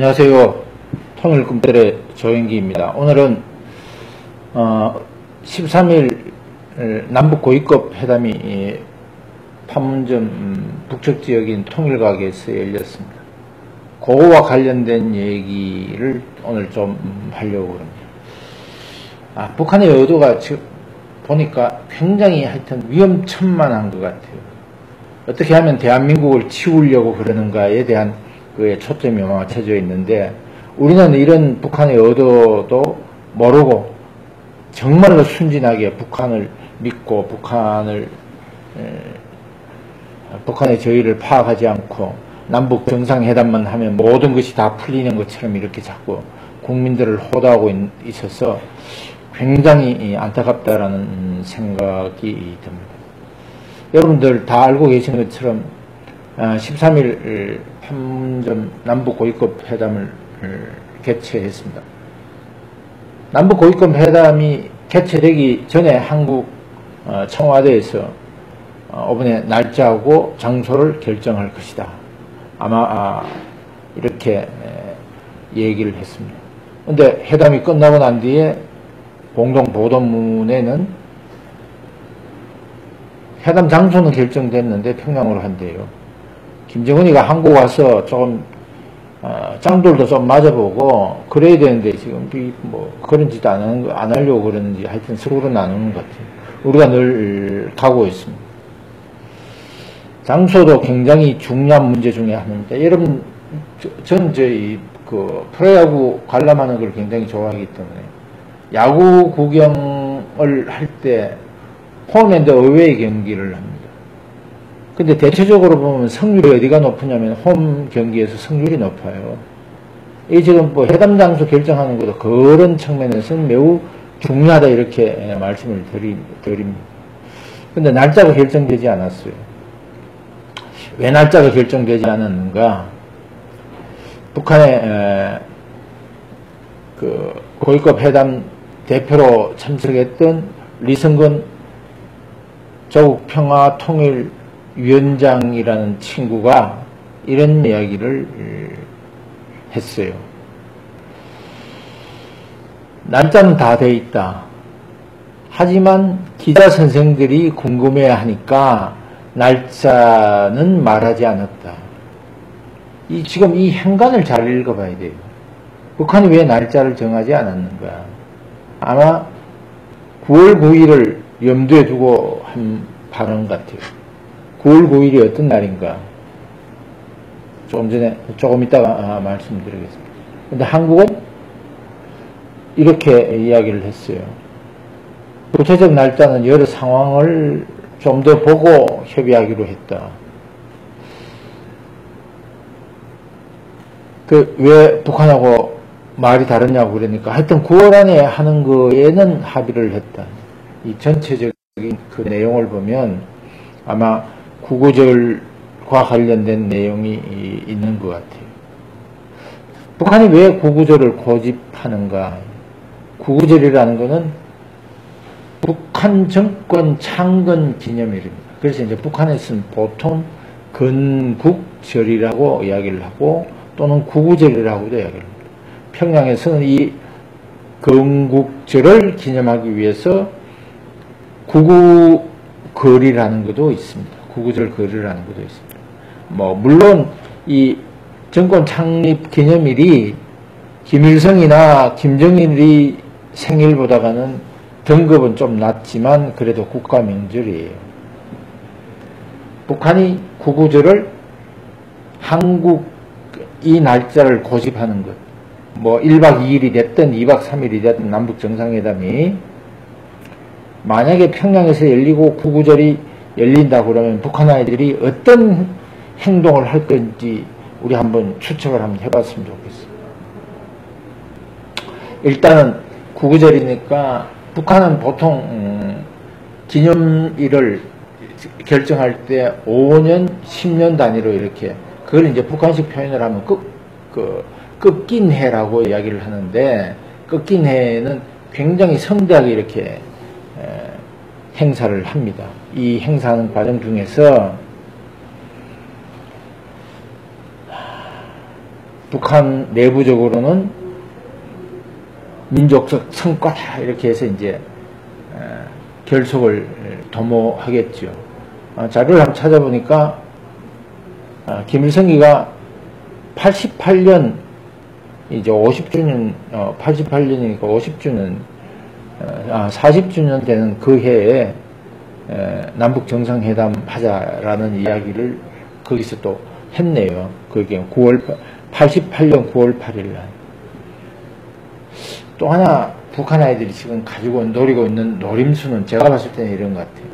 안녕하세요. 통일꿈들의 조영기입니다. 오늘은 13일 남북 고위급 회담이 판문점 북측지역인 통일각에서 열렸습니다. 그거와 관련된 얘기를 오늘 좀 하려고 합니다. 북한의 의도가 보니까 굉장히 하여튼 위험천만한 것 같아요. 어떻게 하면 대한민국을 치우려고 그러는가에 대한 그에 초점이 맞춰져 있는데, 우리는 이런 북한의 의도도 모르고 정말로 순진하게 북한을 믿고 북한의 저희를 파악하지 않고 남북 정상회담만 하면 모든 것이 다 풀리는 것처럼 이렇게 자꾸 국민들을 호도하고 있어서 굉장히 안타깝다라는 생각이 듭니다. 여러분들 다 알고 계신 것처럼 13일 판문점 남북 고위급 회담을 개최했습니다. 남북 고위급 회담이 개최되기 전에 한국 청와대에서 이번에 날짜하고 장소를 결정할 것이다. 아마 이렇게 얘기를 했습니다. 근데 회담이 끝나고 난 뒤에 공동 보도문에는 회담 장소는 결정됐는데 평양으로 한대요. 김정은이가 한국 와서 조금 짱돌도 좀 맞아보고 그래야 되는데 지금 뭐 그런 짓 안 하려고 그러는지 하여튼 서로 나누는 것 같아요. 우리가 늘 가고 있습니다. 장소도 굉장히 중요한 문제 중에 하나입니다. 여러분, 전 그 프로야구 관람하는 걸 굉장히 좋아하기 때문에 야구 구경을 할 때 홈앤드 어웨이 경기를 합니다. 근데 대체적으로 보면 승률이 어디가 높으냐면 홈 경기에서 승률이 높아요. 이 지금 뭐 회담 장소 결정하는 것도 그런 측면에서는 매우 중요하다 이렇게 말씀을 드립니다. 근데 날짜가 결정되지 않았어요. 왜 날짜가 결정되지 않았는가? 북한의 그 고위급 회담 대표로 참석했던 리성근 조국 평화 통일 위원장이라는 친구가 이런 이야기를 했어요. 날짜는 다 돼 있다. 하지만 기자 선생들이 궁금해 하니까 날짜는 말하지 않았다. 지금 이 행간을 잘 읽어봐야 돼요. 북한이 왜 날짜를 정하지 않았는가? 아마 9월 9일을 염두에 두고 한 발언 같아요. 9월 9일이 어떤 날인가? 조금 이따가 말씀드리겠습니다. 근데 한국은 이렇게 이야기를 했어요. 구체적 날짜는 여러 상황을 좀 더 보고 협의하기로 했다. 왜 북한하고 말이 다르냐고 그러니까 하여튼 9월 안에 하는 거에는 합의를 했다. 이 전체적인 그 내용을 보면 아마 구구절과 관련된 내용이 있는 것 같아요. 북한이 왜 구구절을 고집하는가? 구구절이라는 것은 북한 정권 창건 기념일입니다. 그래서 이제 북한에서는 보통 건국절이라고 이야기를 하고 또는 구구절이라고도 이야기를 합니다. 평양에서는 이 건국절을 기념하기 위해서 구구거리라는 것도 있습니다. 구구절 거리라는 것도 있습니다. 물론 이 정권 창립 기념일이 김일성이나 김정일이 생일보다는 등급은 좀 낮지만 그래도 국가 명절이에요. 북한이 구구절을 한국 이 날짜를 고집하는 것, 1박 2일이 됐든 2박 3일이 됐든 남북 정상회담이 만약에 평양에서 열리고 구구절이 열린다 그러면 북한 아이들이 어떤 행동을 할 건지 우리 한번 추측을 한번 해봤으면 좋겠어요. 일단은 구구절이니까 북한은 보통 기념일을 결정할 때 5년, 10년 단위로 이렇게 그걸 이제 북한식 표현을 하면 꺾인 해라고 이야기를 하는데, 꺾인 해는 굉장히 성대하게 이렇게 행사를 합니다. 이 행사하는 과정 중에서 북한 내부적으로는 민족적 성과다 이렇게 해서 이제 결속을 도모하겠죠. 자료를 한번 찾아보니까 김일성이가 88년 이제 50주년 88년이니까 50주년 40주년 되는 그 해에 남북 정상회담 하자라는 이야기를 거기서 또 했네요. 그게 88년 9월 8일 날. 또 하나 북한 아이들이 지금 가지고 노리고 있는 노림수는 제가 봤을 때는 이런 것 같아요.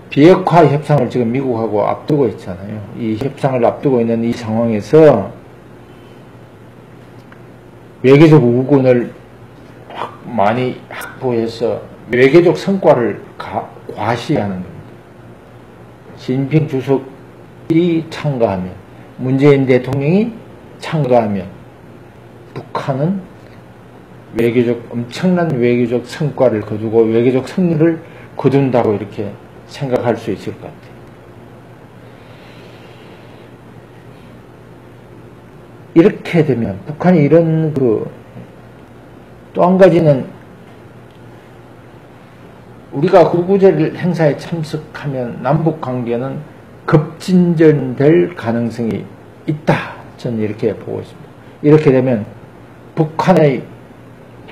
비핵화 협상을 지금 미국하고 앞두고 있잖아요. 이 협상을 앞두고 있는 이 상황에서 외교적 우군을 많이 확보해서 외교적 성과를 과시하는 겁니다. 시진핑 주석이 참가하면, 문재인 대통령이 참가하면 북한은 엄청난 외교적 성과를 거두고 외교적 승리를 거둔다고 이렇게 생각할 수 있을 것 같아요. 이렇게 되면 북한이 이런 또 한 가지는 우리가 구구절 행사에 참석하면 남북 관계는 급진전될 가능성이 있다. 저는 이렇게 보고 있습니다. 이렇게 되면 북한의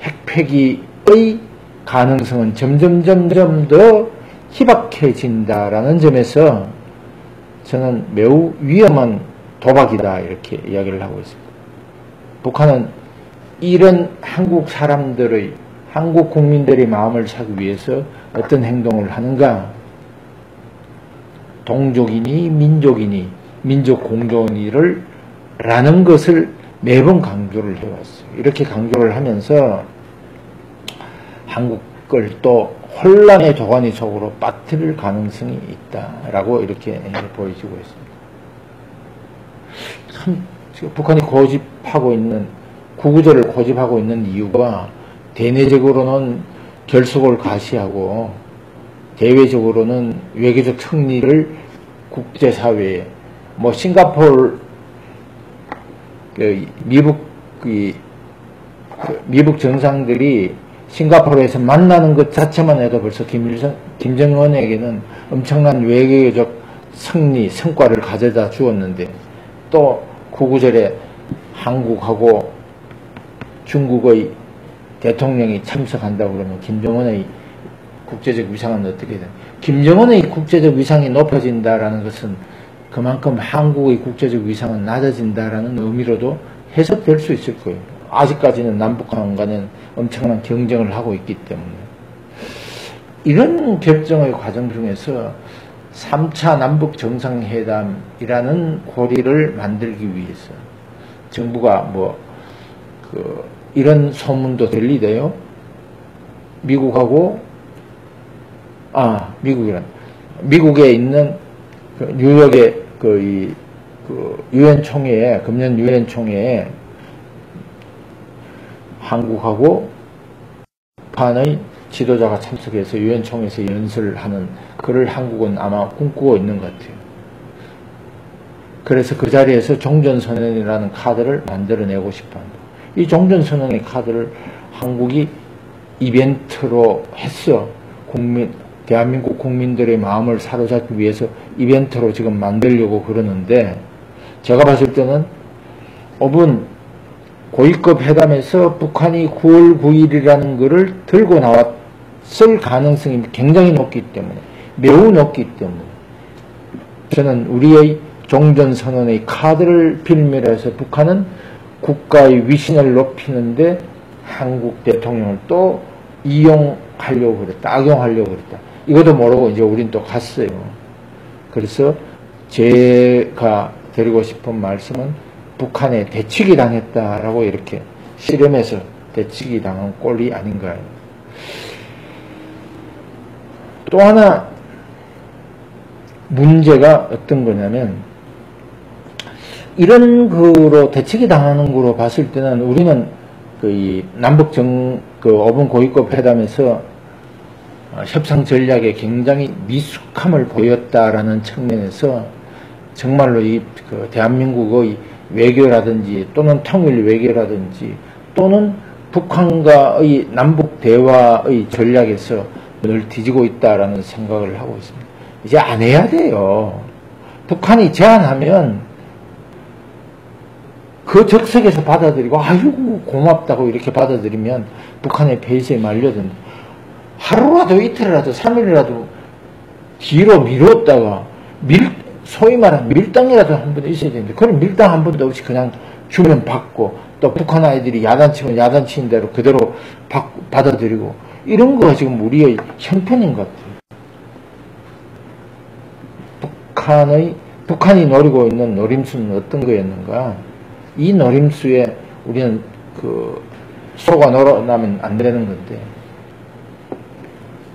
핵폐기의 가능성은 점점 더 희박해진다라는 점에서 저는 매우 위험한 도박이다 이렇게 이야기를 하고 있습니다. 북한은 이런 한국 국민들의 마음을 사기 위해서 어떤 행동을 하는가? 동족이니 민족이니 민족 공존이를 라는 것을 매번 강조를 해왔어요. 이렇게 강조를 하면서 한국을 또 혼란의 도가니 속으로 빠뜨릴 가능성이 있다라고 이렇게 보여지고 있습니다. 참 북한이 구구절을 고집하고 있는 이유가 대내적으로는 결속을 가시하고 대외적으로는 외교적 승리를 국제사회에 싱가포르 미국 정상들이 싱가포르에서 만나는 것 자체만 해도 벌써 김정은에게는 엄청난 외교적 승리, 성과를 가져다 주었는데 또 구구절에 한국하고 중국의 대통령이 참석한다고 그러면 김정은의 국제적 위상은 어떻게 되나? 김정은의 국제적 위상이 높아진다라는 것은 그만큼 한국의 국제적 위상은 낮아진다라는 의미로도 해석될 수 있을 거예요. 아직까지는 남북한 간에는 엄청난 경쟁을 하고 있기 때문에. 이런 결정의 과정 중에서 3차 남북 정상회담이라는 고리를 만들기 위해서 정부가 이런 소문도 들리대요. 미국에 있는 뉴욕의 유엔 총회에, 금년 유엔 총회에 한국하고 북한의 지도자가 참석해서 유엔 총회에서 연설을 하는 그를 한국은 아마 꿈꾸고 있는 것 같아요. 그래서 그 자리에서 종전선언이라는 카드를 만들어내고 싶어 한다. 이 종전선언의 카드를 한국이 이벤트로 했어. 대한민국 국민들의 마음을 사로잡기 위해서 이벤트로 지금 만들려고 그러는데, 제가 봤을 때는 오분 고위급 회담에서 북한이 9월 9일이라는 것을 들고 나왔을 가능성이 굉장히 높기 때문에, 매우 높기 때문에 저는 우리의 종전선언의 카드를 빌미로 해서 북한은 국가의 위신을 높이는데 한국 대통령을 또 이용하려고 그랬다. 악용하려고 그랬다. 이것도 모르고 이제 우린 또 갔어요. 그래서 제가 드리고 싶은 말씀은 북한에 대치기 당했다라고 이렇게 실험해서 대치기 당한 꼴이 아닌가요. 또 하나 문제가 어떤 거냐면, 이런 거로 대치기 당하는 거로 봤을 때는 우리는 이 남북 오분 고위급 회담에서 협상 전략에 굉장히 미숙함을 보였다라는 측면에서 정말로 대한민국의 외교라든지 또는 통일 외교라든지 또는 북한과의 남북 대화의 전략에서 늘 뒤지고 있다라는 생각을 하고 있습니다. 이제 안 해야 돼요. 북한이 제안하면 그 적석에서 받아들이고 아이고 고맙다고 이렇게 받아들이면 북한의 폐쇄에 말려든다. 하루라도 이틀이라도 3일이라도 뒤로 미뤘다가 소위 말하는 밀당이라도 한 번 있어야 되는데 그런 밀당 한 번도 없이 그냥 주면 받고 또 북한 아이들이 야단치면 야단치는 대로 그대로 받아들이고 이런 거가 지금 우리의 형편인 것 같아요. 북한이 노리고 있는 노림수는 어떤 거였는가? 이 노림수에 우리는 속아 놀아나면 안 되는 건데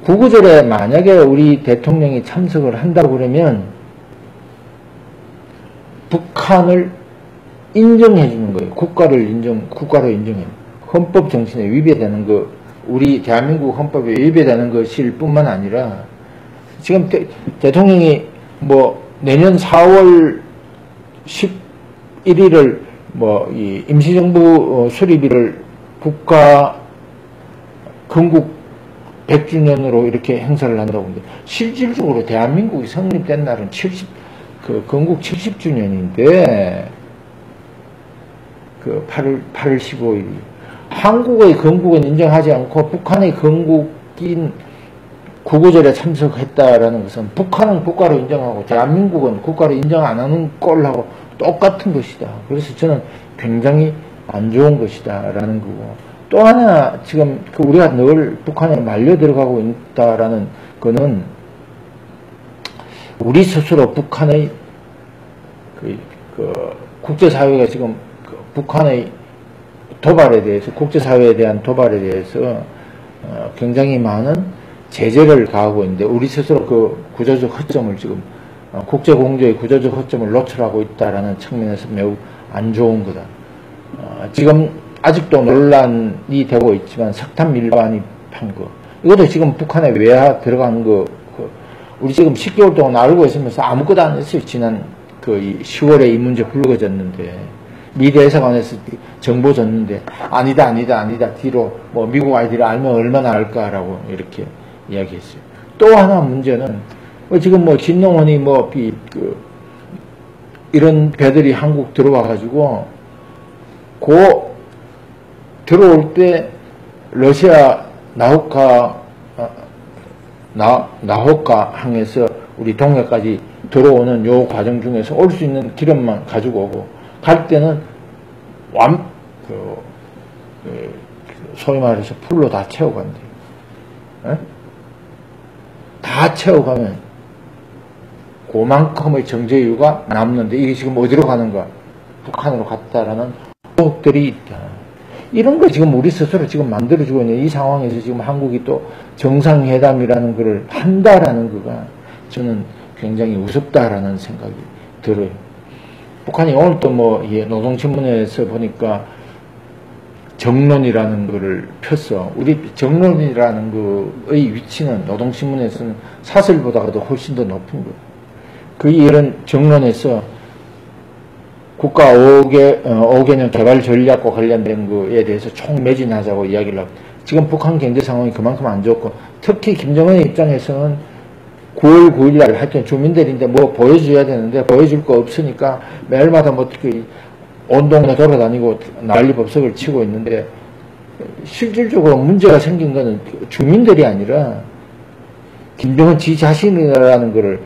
구구절에 만약에 우리 대통령이 참석을 한다고 그러면 북한을 인정해 주는 거예요. 국가로 인정해. 헌법 정신에 위배되는 거, 우리 대한민국 헌법에 위배되는 것일 뿐만 아니라 지금 대통령이 뭐 내년 4월 11일을 이 임시정부 수립일을 국가 건국 100주년으로 이렇게 행사를 한다고 하는데 실질적으로 대한민국이 성립된 날은 건국 70주년인데 8월 15일 한국의 건국은 인정하지 않고 북한의 건국인 구구절에 참석했다라는 것은 북한은 국가로 인정하고 대한민국은 국가로 인정 안 하는 꼴하고 똑같은 것이다. 그래서 저는 굉장히 안 좋은 것이다 라는 거고 또 하나 지금 우리가 늘 북한에 말려 들어가고 있다라는 거는 우리 스스로 북한의 국제사회가 지금 북한의 도발에 대해서 국제사회에 대한 도발에 대해서 굉장히 많은 제재를 가하고 있는데 우리 스스로 구조적 허점을 지금 국제공조의 구조적 허점을 노출하고 있다라는 측면에서 매우 안 좋은 거다. 지금 아직도 논란이 되고 있지만 석탄 밀반입 한 거 이것도 지금 북한에 외화 들어간 거 우리 지금 10개월 동안 알고 있으면서 아무것도 안 했어요. 지난 10월에 이 문제 불거졌는데 미 대사관에서 정보 줬는데 아니다 뒤로 미국 아이들이 알면 얼마나 알까라고 이렇게 이야기했어요. 또 하나 문제는 지금 진농원이 이런 배들이 한국 들어와 가지고 들어올 때 러시아 나호카 항에서 우리 동해까지 들어오는 요 과정 중에서 올 수 있는 기름만 가지고 오고 갈 때는 소위 말해서 풀로 다 채워간대요. 에? 다 채워가면 그만큼의 정제유가 남는데 이게 지금 어디로 가는가? 북한으로 갔다라는 의혹들이 있다. 이런 걸 지금 우리 스스로 지금 만들어주고 있는 이 상황에서 지금 한국이 또 정상회담이라는 걸 한다라는 거가 저는 굉장히 우습다라는 생각이 들어요. 북한이 오늘 또 노동신문에서 보니까 정론이라는 거를 폈어. 우리 정론이라는 거의 위치는 노동신문에서는 사설보다도 훨씬 더 높은 거예요. 이런 정론에서 국가 5개년 개발 전략과 관련된 거에 대해서 총매진하자고 이야기를 하고 지금 북한 경제 상황이 그만큼 안 좋고 특히 김정은의 입장에서는 9월 9일 날 하여튼 주민들인데 보여줘야 되는데 보여줄 거 없으니까 매일마다 온 동네 돌아다니고 난리법석을 치고 있는데 실질적으로 문제가 생긴 거는 주민들이 아니라 김정은 지 자신이라는 거를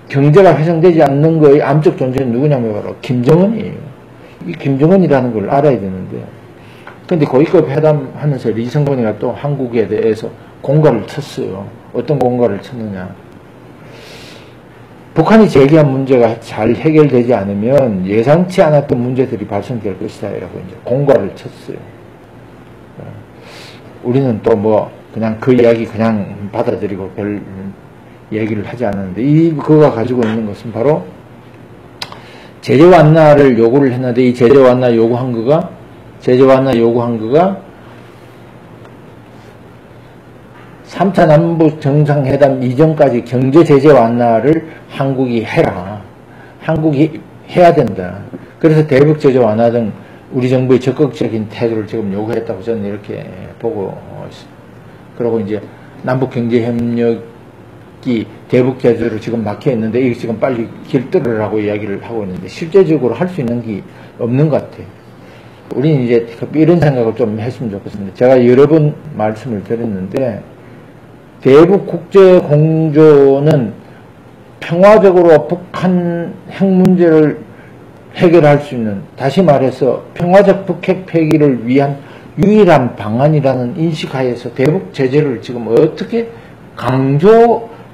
경제가 훼손되지 않는 거의 암적 존재는 누구냐면 바로 김정은이에요. 이 김정은이라는 걸 알아야 되는데 근데 고위급 회담하면서 리성건이가 또 한국에 대해서 공갈을 쳤어요. 어떤 공갈을 쳤느냐. 북한이 제기한 문제가 잘 해결되지 않으면 예상치 않았던 문제들이 발생될 것이다. 라고 이제 공갈을 쳤어요. 우리는 또 그냥 그 이야기 그냥 받아들이고 별 얘기를 하지 않았는데 그거가 가지고 있는 것은 바로 제재 완화를 요구를 했는데 이 제재 완화 요구한 거가 3차 남북 정상회담 이전까지 경제 제재 완화를 한국이 해라. 한국이 해야 된다. 그래서 대북 제재 완화 등 우리 정부의 적극적인 태도를 지금 요구했다고 저는 이렇게 보고 있습니다. 그리고 이제 남북경제협력이 대북 제재로 지금 막혀 있는데 이게 지금 빨리 길 뚫으라고 이야기를 하고 있는데 실제적으로 할 수 있는 게 없는 것 같아요. 우리는 이제 이런 생각을 좀 했으면 좋겠습니다. 제가 여러 번 말씀을 드렸는데 대북 국제 공조는 평화적으로 북한 핵 문제를 해결할 수 있는, 다시 말해서 평화적 북핵 폐기를 위한 유일한 방안이라는 인식하에서 대북 제재를 지금 어떻게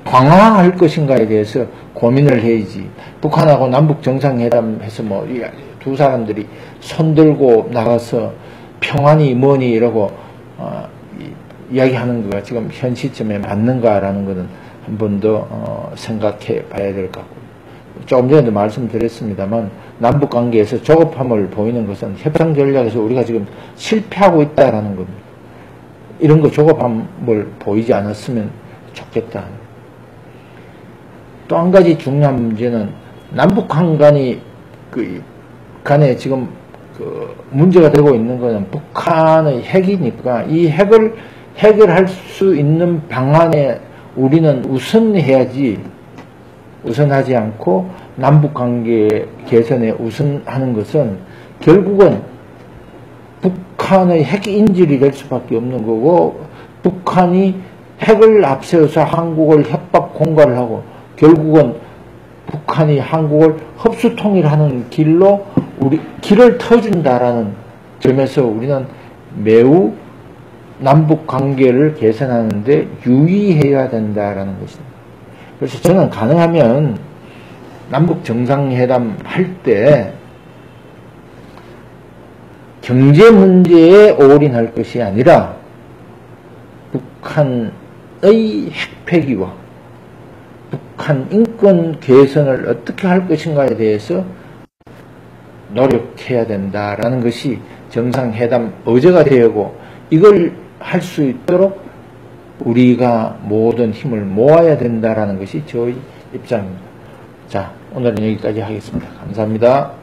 강화할 것인가에 대해서 고민을 해야지. 북한하고 남북 정상회담해서 뭐 두 사람들이 손들고 나가서 평안이 뭐니 이러고 이야기하는 거가 지금 현 시점에 맞는가라는 것은 한 번 더 생각해 봐야 될 것 같고, 조금 전에도 말씀드렸습니다만 남북 관계에서 조급함을 보이는 것은 협상 전략에서 우리가 지금 실패하고 있다라는 겁니다. 이런 거 조급함을 보이지 않았으면 좋겠다. 또 한 가지 중요한 문제는 남북한 간에 지금 문제가 되고 있는 것은 북한의 핵이니까 이 핵을 해결할 수 있는 방안에 우리는 우선해야지, 우선하지 않고 남북관계 개선에 우선하는 것은 결국은 북한의 핵 인질이 될 수밖에 없는 거고, 북한이 핵을 앞세워서 한국을 협박 공갈을 하고 결국은 북한이 한국을 흡수통일하는 길로 길을 터준다라는 점에서 우리는 매우 남북 관계를 개선하는데 유의해야 된다라는 것입니다. 그래서 저는 가능하면 남북 정상회담 할 때 경제 문제에 올인할 것이 아니라 북한의 핵 폐기와 북한 인권 개선을 어떻게 할 것인가에 대해서 노력해야 된다라는 것이 정상회담 의제가 되고, 이걸 할 수 있도록 우리가 모든 힘을 모아야 된다라는 것이 저의 입장입니다. 자, 오늘은 여기까지 하겠습니다. 감사합니다.